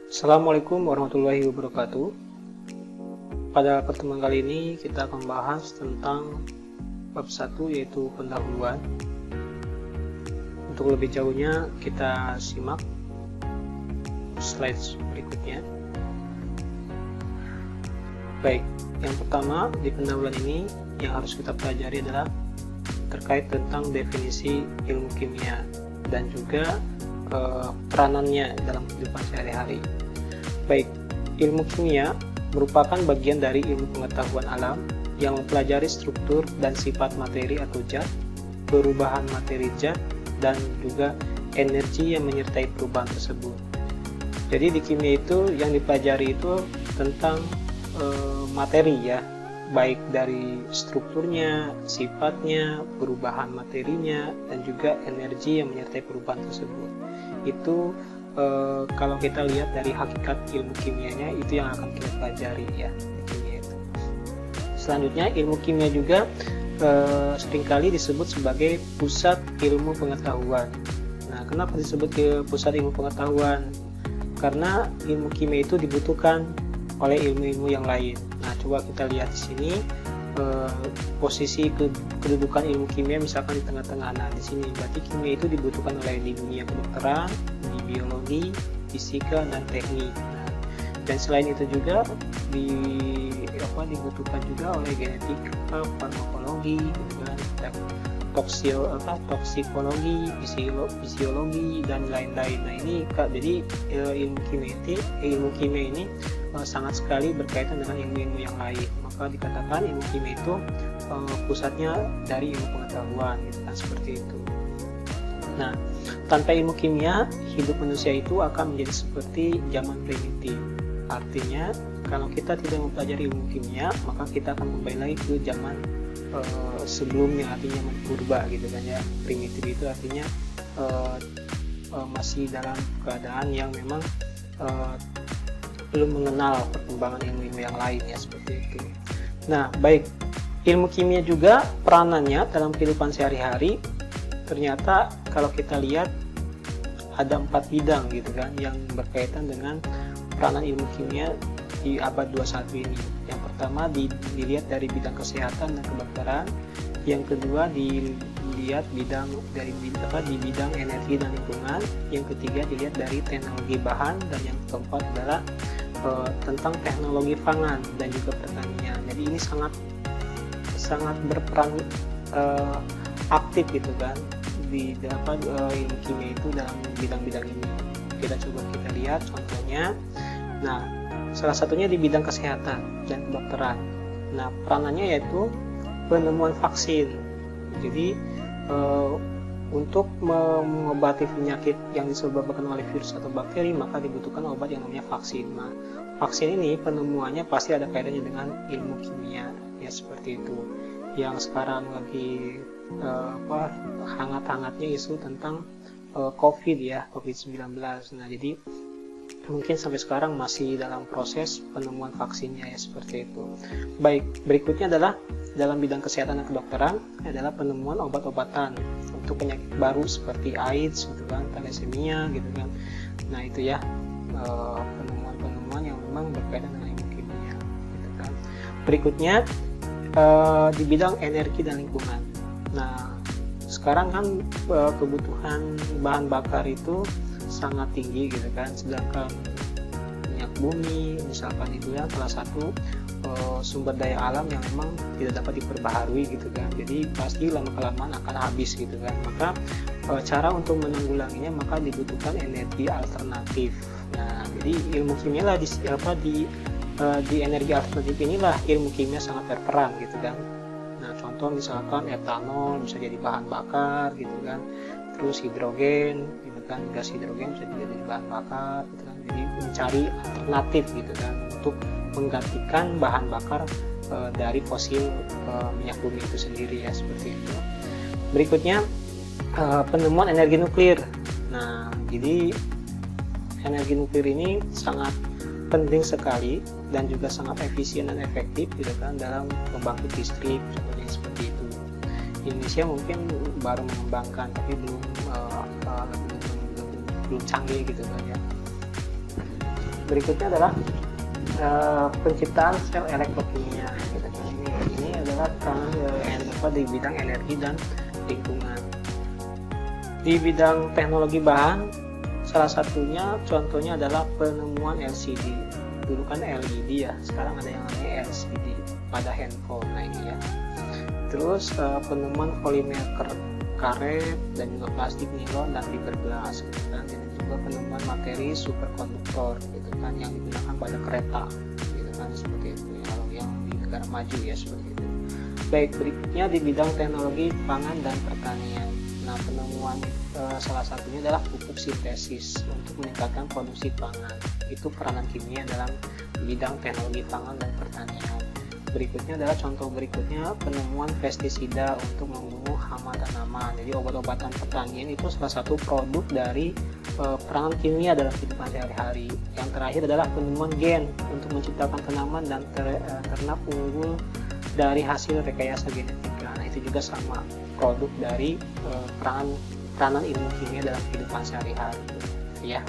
Assalamualaikum warahmatullahi wabarakatuh. Pada pertemuan kali ini kita akan membahas tentang bab 1, yaitu pendahuluan. Untuk lebih jauhnya kita simak slide berikutnya. Baik, yang pertama di pendahuluan ini yang harus kita pelajari adalah terkait tentang definisi ilmu kimia dan juga peranannya dalam kehidupan sehari-hari. Baik, ilmu kimia merupakan bagian dari ilmu pengetahuan alam yang mempelajari struktur dan sifat materi atau zat, perubahan materi zat, dan juga energi yang menyertai perubahan tersebut. Jadi di kimia itu yang dipelajari itu tentang materi ya, baik dari strukturnya, sifatnya, perubahan materinya, dan juga energi yang menyertai perubahan tersebut. Itu kalau kita lihat dari hakikat ilmu kimianya, itu yang akan kita pelajari ya di kimia itu. Selanjutnya ilmu kimia juga seringkali disebut sebagai pusat ilmu pengetahuan. Nah, kenapa disebut pusat ilmu pengetahuan? Karena ilmu kimia itu dibutuhkan oleh ilmu-ilmu yang lain. Nah, coba kita lihat di sini posisi kedudukan ilmu kimia misalkan di tengah-tengah. Nah, di sini berarti kimia itu dibutuhkan oleh di dunia kedokteran, di biologi, fisika, dan teknik. Nah, dan selain itu juga dibutuhkan juga oleh genetika, farmakologi, toksikologi, fisiologi, dan lain-lain. Nah, ini jadi ilmu kimia ini sangat sekali berkaitan dengan ilmu-ilmu yang lain. Maka dikatakan ilmu kimia itu pusatnya dari ilmu pengetahuan, gitu kan, seperti itu. Nah, tanpa ilmu kimia, hidup manusia itu akan menjadi seperti zaman primitif. Artinya, kalau kita tidak mempelajari ilmu kimia, maka kita akan kembali lagi ke zaman sebelumnya, artinya zaman purba, gitu kan ya. Primitif itu artinya masih dalam keadaan yang memang belum mengenal perkembangan ilmu-ilmu yang lain ya, seperti itu. Nah, baik, ilmu kimia juga peranannya dalam kehidupan sehari-hari ternyata kalau kita lihat ada 4 bidang gitu kan yang berkaitan dengan peranan ilmu kimia di abad 21 ini. Yang pertama dilihat dari bidang kesehatan dan kedokteran, yang kedua dilihat di bidang energi dan lingkungan, yang ketiga dilihat dari teknologi bahan, dan yang keempat adalah tentang teknologi pangan dan juga pertanian. Jadi ini sangat berperan aktif gitu kan di ilmu kimia itu dalam bidang-bidang ini. Kita lihat contohnya. Nah, salah satunya di bidang kesehatan dan kedokteran. Nah, peranannya yaitu penemuan vaksin. Jadi untuk mengobati penyakit yang disebabkan oleh virus atau bakteri, maka dibutuhkan obat yang namanya vaksin. Nah, vaksin ini penemuannya pasti ada kaitannya dengan ilmu kimia, ya seperti itu. Yang sekarang lagi hangat-hangatnya isu tentang COVID-19. Nah, jadi mungkin sampai sekarang masih dalam proses penemuan vaksinnya ya, seperti itu. Baik, berikutnya adalah dalam bidang kesehatan dan kedokteran adalah penemuan obat-obatan untuk penyakit baru seperti AIDS gitu kan, thalassemia gitu kan. Nah, itu ya penemuan-penemuan yang memang berkaitan dengan ilmu kimia gitu kan. Berikutnya di bidang energi dan lingkungan. Nah, sekarang kan kebutuhan bahan bakar itu sangat tinggi gitu kan, sedangkan minyak bumi misalkan itu ya salah satu sumber daya alam yang memang tidak dapat diperbaharui gitu kan, jadi pasti lama-kelamaan akan habis gitu kan. Maka cara untuk menanggulanginya maka dibutuhkan energi alternatif. Nah, jadi ilmu kimia lah di energi alternatif inilah ilmu kimia sangat berperan gitu kan. Nah, contoh misalkan etanol bisa jadi bahan bakar gitu kan, terus hidrogen gitu kan, gas hidrogen bisa jadi bahan bakar gitu kan. Jadi mencari alternatif gitu kan untuk menggantikan bahan bakar dari fosil minyak bumi itu sendiri ya, seperti itu. Berikutnya penemuan energi nuklir. Nah, jadi energi nuklir ini sangat penting sekali dan juga sangat efisien dan efektif gitu kan dalam pembangkit listrik, contohnya seperti itu. Indonesia mungkin baru mengembangkan tapi belum canggih gitu kan ya. berikutnya adalah penciptaan sel elektrokimia. Ini adalah di bidang energi dan lingkungan. Di bidang teknologi bahan, salah satunya contohnya adalah penemuan LCD. Dulu kan LED ya, sekarang ada yang namanya LCD pada handphone. Nah ini ya. Terus penemuan polimer karet dan juga plastik, nilon dan fiberglass gitu kan. Dan juga penemuan materi superkonduktor gitu kan yang digunakan pada kereta gitu kan, seperti itu ya, kalau yang di negara maju ya seperti itu. Baik, berikutnya di bidang teknologi pangan dan pertanian. Nah, penemuan salah satunya adalah pupuk sintesis untuk meningkatkan produksi pangan. Itu peranan kimia dalam bidang teknologi pangan dan pertanian. Berikutnya adalah contoh berikutnya penemuan pestisida untuk membunuh hama tanaman. Jadi obat-obatan pertanian itu salah satu produk dari peranan kimia dalam kehidupan sehari-hari. Yang terakhir adalah penemuan gen untuk menciptakan tanaman dan ternak unggul dari hasil rekayasa genetika. Nah itu juga sama produk dari peranan ilmu kimia dalam kehidupan sehari-hari ya.